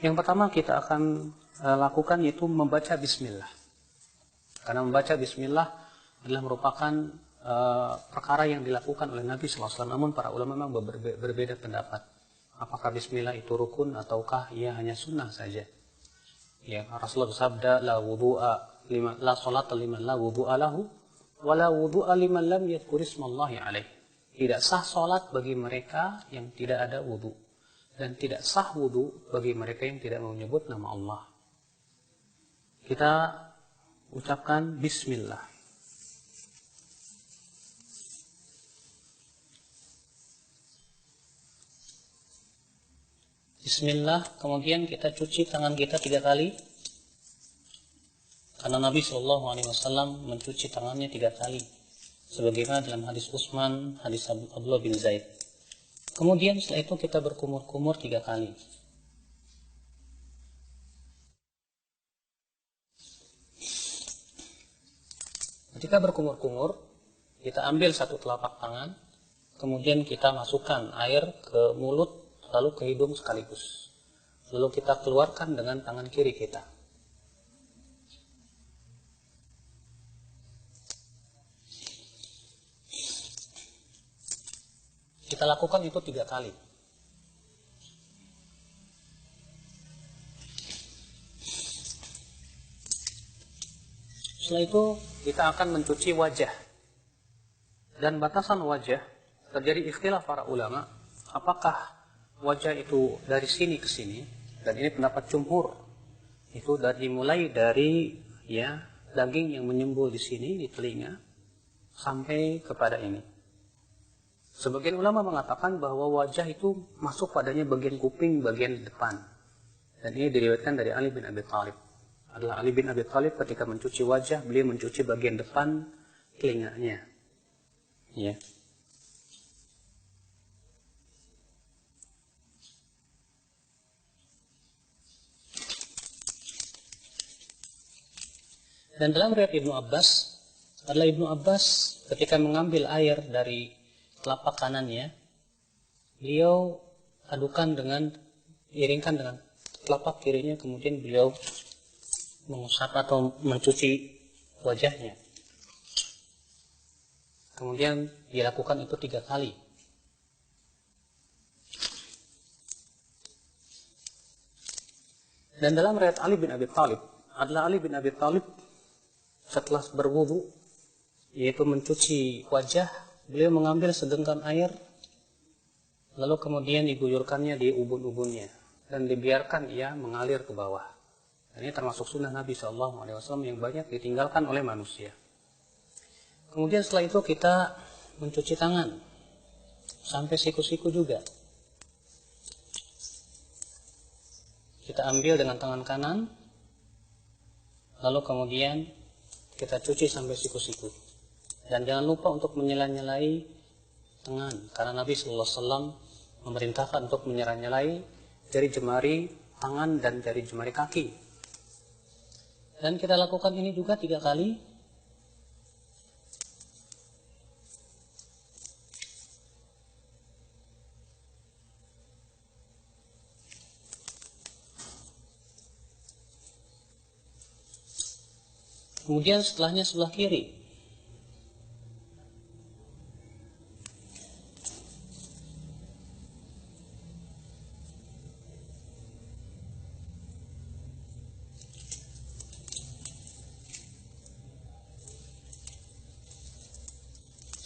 Yang pertama kita akan lakukan yaitu membaca bismillah. Karena membaca bismillah adalah merupakan perkara yang dilakukan oleh Nabi SAW. Namun para ulama memang berbeda pendapat. Apakah bismillah itu rukun ataukah ia hanya sunnah saja? Ya, Rasulullah bersabda, la salata liman la wudu'a lahu, wa la wudu'a liman lam yadhkur ismallahi alaih. Tidak sah salat bagi mereka yang tidak ada wudu, dan tidak sah wudu bagi mereka yang tidak menyebut nama Allah. Kita ucapkan bismillah. Bismillah, kemudian kita cuci tangan kita 3 kali. Karena Nabi SAW mencuci tangannya 3 kali. Sebagaimana dalam hadis Utsman, hadis Abdullah bin Zaid. Kemudian setelah itu kita berkumur-kumur 3 kali. Ketika berkumur-kumur, kita ambil satu telapak tangan, kemudian kita masukkan air ke mulut, lalu ke hidung sekaligus. Lalu kita keluarkan dengan tangan kiri kita. Kita lakukan itu 3 kali. Setelah itu kita akan mencuci wajah. Dan batasan wajah terjadi ikhtilaf para ulama, apakah wajah itu dari sini ke sini, dan ini pendapat jumhur, itu dimulai dari daging yang menyembul di sini di telinga sampai kepada ini. Sebagian ulama mengatakan bahwa wajah itu masuk padanya bagian kuping bagian depan, dan ini diriwayatkan dari Ali bin Abi Thalib. Adalah Ali bin Abi Thalib ketika mencuci wajah, beliau mencuci bagian depan telinganya. Ya. Dan dalam riwayat Ibnu Abbas, adalah Ibnu Abbas ketika mengambil air dari telapak kanannya, beliau iringkan dengan telapak kirinya, kemudian beliau mengusap atau mencuci wajahnya. Kemudian dilakukan itu 3 kali. Dan dalam riwayat Ali bin Abi Thalib, adalah Ali bin Abi Thalib setelah berwudu, yaitu mencuci wajah, beliau mengambil segenggam air, lalu kemudian diguyurkannya di ubun-ubunnya, dan dibiarkan ia mengalir ke bawah. Dan ini termasuk sunnah Nabi SAW yang banyak ditinggalkan oleh manusia. Kemudian setelah itu kita mencuci tangan, sampai siku-siku juga. Kita ambil dengan tangan kanan, lalu kemudian kita cuci sampai siku-siku. Dan jangan lupa untuk menyela-nyelai tangan, karena Nabi SAW memerintahkan untuk menyela-nyelai jari jemari tangan dan jari jemari kaki. Dan kita lakukan ini juga 3 kali. Kemudian setelahnya sebelah kiri.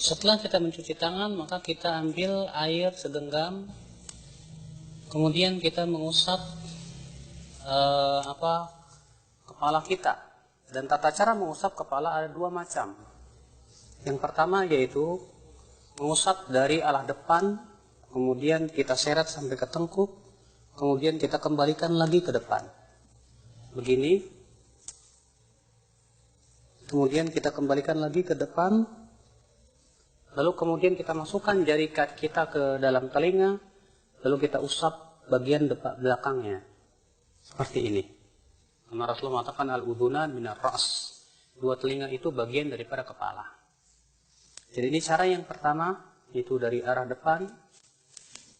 Setelah kita mencuci tangan, maka kita ambil air segenggam, kemudian kita mengusap kepala kita. Dan tata cara mengusap kepala ada 2 macam. Yang pertama yaitu mengusap dari arah depan, kemudian kita seret sampai ke tengkuk, kemudian kita kembalikan lagi ke depan. Begini. Kemudian kita kembalikan lagi ke depan. Lalu kemudian kita masukkan jari kita ke dalam telinga, lalu kita usap bagian belakangnya. Seperti ini. Karena Rasulullah mengatakan al-udhunan minar ra's. 2 telinga itu bagian daripada kepala. Jadi ini cara yang pertama, itu dari arah depan.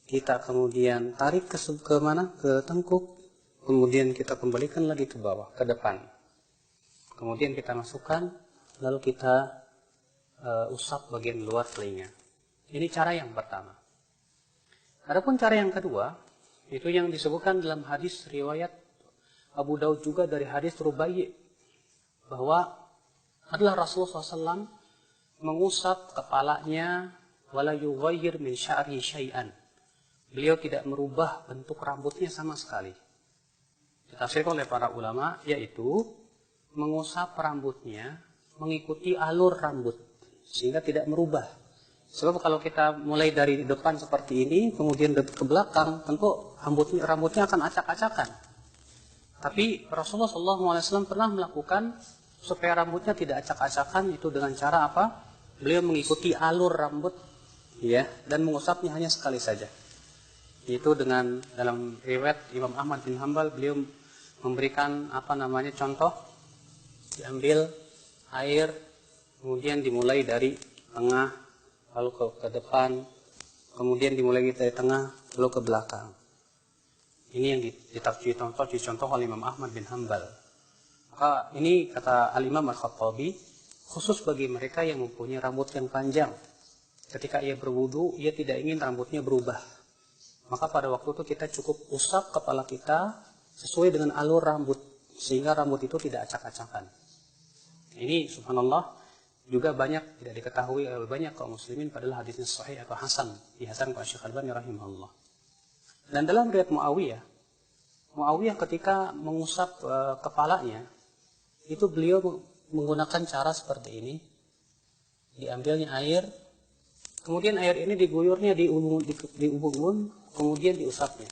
Kita kemudian tarik ke mana? Ke tengkuk. kemudian kita kembalikan lagi ke bawah, ke depan. Kemudian kita masukkan, lalu kita usap bagian luar telinga. Ini cara yang pertama. Adapun cara yang kedua, itu yang disebutkan dalam hadis riwayat Abu Daud juga dari hadis Rubai', bahwa adalah Rasulullah SAW mengusap kepalanya, wala yughayyir min sya'ri syai'an. Beliau tidak merubah bentuk rambutnya sama sekali. Ditafsirkan oleh para ulama, yaitu mengusap rambutnya mengikuti alur rambut, sehingga tidak merubah. Sebab kalau kita mulai dari depan seperti ini, kemudian ke belakang, tentu rambutnya akan acak-acakan. Tapi Rasulullah SAW pernah melakukan supaya rambutnya tidak acak-acakan, itu dengan cara apa? Beliau mengikuti alur rambut, ya, dan mengusapnya hanya sekali saja. Itu dengan dalam riwayat Imam Ahmad bin Hanbal, beliau memberikan contoh, diambil air, kemudian dimulai dari tengah, lalu ke depan, kemudian dimulai dari tengah, lalu ke belakang. Ini yang dicontoh oleh Imam Ahmad bin Hanbal. Maka ini kata Al-Imam Al-Khattabi, khusus bagi mereka yang mempunyai rambut yang panjang. Ketika ia berwudu, ia tidak ingin rambutnya berubah. Maka pada waktu itu kita cukup usap kepala kita sesuai dengan alur rambut, sehingga rambut itu tidak acak-acakan. Ini subhanallah juga banyak tidak diketahui oleh banyak kaum muslimin, padahal hadisnya sahih atau hasan, dihasankan oleh Syekh Al-Albani rahimahullah. Dan dalam riwayat Muawiyah ketika mengusap kepalanya, itu beliau menggunakan cara seperti ini. Diambilnya air, kemudian air ini diguyurnya di ubun-ubun, kemudian diusapnya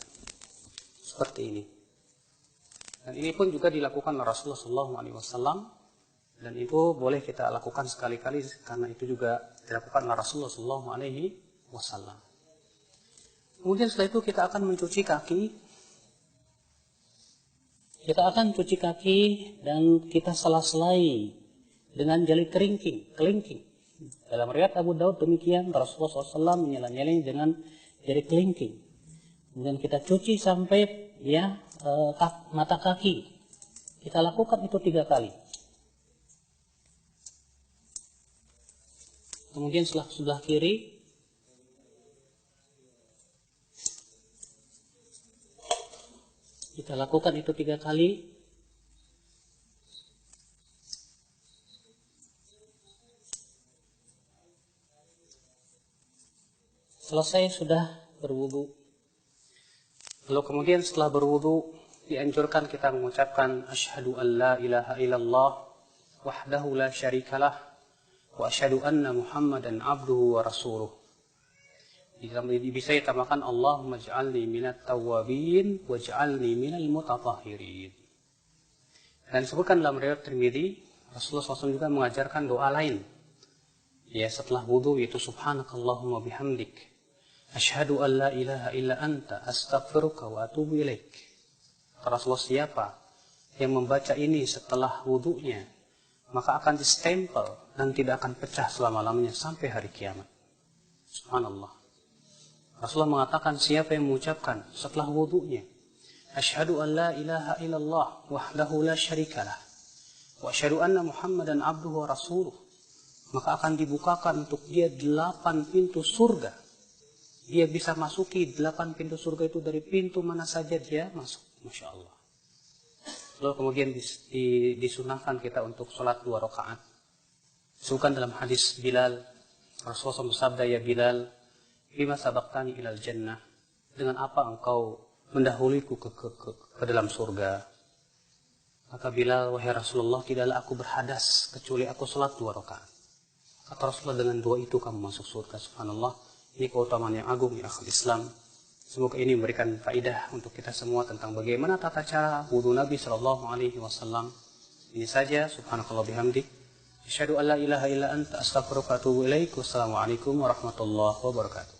seperti ini. Dan ini pun juga dilakukan oleh Rasulullah SAW, dan itu boleh kita lakukan sekali-kali karena itu juga dilakukan oleh Rasulullah SAW. Kemudian setelah itu kita akan mencuci kaki. Kita akan cuci kaki dan kita sela-selai dengan jari kelingking. Dalam riwayat Abu Daud demikian, Rasulullah SAW menyela-nyelanya dengan jari kelingking. Kemudian kita cuci sampai mata kaki. Kita lakukan itu 3 kali. Kemudian sebelah kiri, kita lakukan itu 3 kali. Selesai sudah berwudu. Lalu kemudian setelah berwudu, dianjurkan kita mengucapkan asyhadu an la ilaha illallah wahdahu la syarikalah wa asyhadu anna Muhammadan abduhu wa rasuluh. Bisa ditambahkan Allahumma ja'alni minat tawwabin wa ja'alni minal mutatahhirin. Dan disebutkan dalam riwayat Tirmidzi, Rasulullah SAW juga mengajarkan doa lain. Ya, setelah wudu, yaitu subhanakallahumma bihamdik, asyhadu an la ilaha illa anta astaghfiruka wa atubu ilaik. Rasulullah, siapa yang membaca ini setelah wudunya, maka akan distempel dan tidak akan pecah selama-lamanya sampai hari kiamat. Subhanallah. Rasulullah mengatakan, siapa yang mengucapkan setelah wudunya asyhadu an la ilaha illallah wahdahu la syarikalah wa asyhadu anna Muhammadan abduhu wa rasuluh, maka akan dibukakan untuk dia 8 pintu surga. Dia bisa masuki 8 pintu surga itu dari pintu mana saja dia masuk. Masya Allah. Lalu kemudian disunahkan kita untuk sholat 2 rakaat. Disebutkan dalam hadis Bilal, Rasulullah bersabda, ya Bilal, bima sabaqtani ilal jannah, dengan apa engkau mendahuliku ke dalam surga? Kata Bilal, wahai Rasulullah, tidaklah aku berhadas kecuali aku sholat 2 rakaat. Kata Rasulullah, dengan 2 itu kamu masuk surga. Subhanallah. Ini keutamaan yang agung ya akhul Islam. Semoga ini memberikan faidah untuk kita semua tentang bagaimana tata cara wudu Nabi SAW. Ini saja. Subhanakallah bihamdik, asyhadu an la ilaha illa anta astaghfiruka wa atubu ilaik. Wassalamualaikum warahmatullahi wabarakatuh.